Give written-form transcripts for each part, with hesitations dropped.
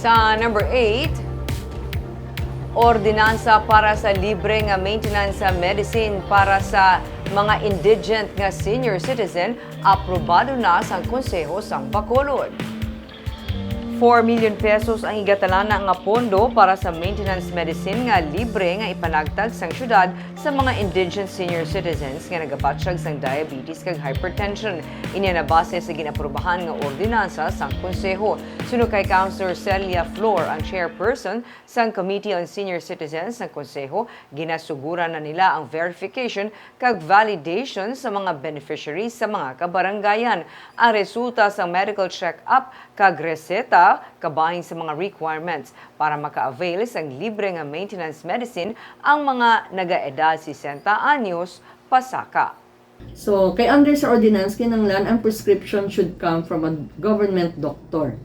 Sa number 8, Ordinansa para sa libre nga maintenance sa medicine para sa mga indigent nga senior citizen aprubado na sa Konseho sang Bacolod. 4 million pesos ang igatalana nga pondo para sa maintenance medicine nga libre nga ipanagtag sang syudad sa mga indigent senior citizens nga nagabatsyag sang diabetes kag hypertension. Inya na base sa ginaprubahan nga ordinansa sang Konseho. Suno kay Councilor Celia Flor, ang chairperson sang Committee on Senior Citizens ng Konseho, ginasuguran na nila ang verification kag validation sa mga beneficiaries sa mga kabaranggayan. Ang resulta sa medical check-up kag reseta kabahin sa mga requirements para maka-avail sang libre nga maintenance medicine ang mga naga-edad 60 anyos pasaka. So, kay under sa ordinance, kinanglan ang prescription should come from a government doctor.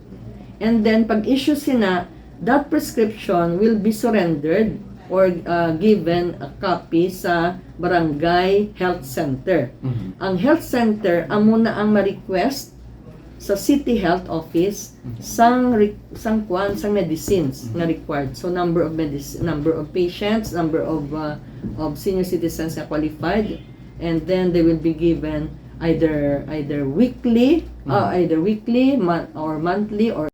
And then, pag-issue sina, that prescription will be surrendered or given a copy sa barangay health center. Ang health center, amo na ang ma-request sa city health office sang medicines na required. So number of patients, number of senior citizens na qualified, and then they will be given either weekly or monthly or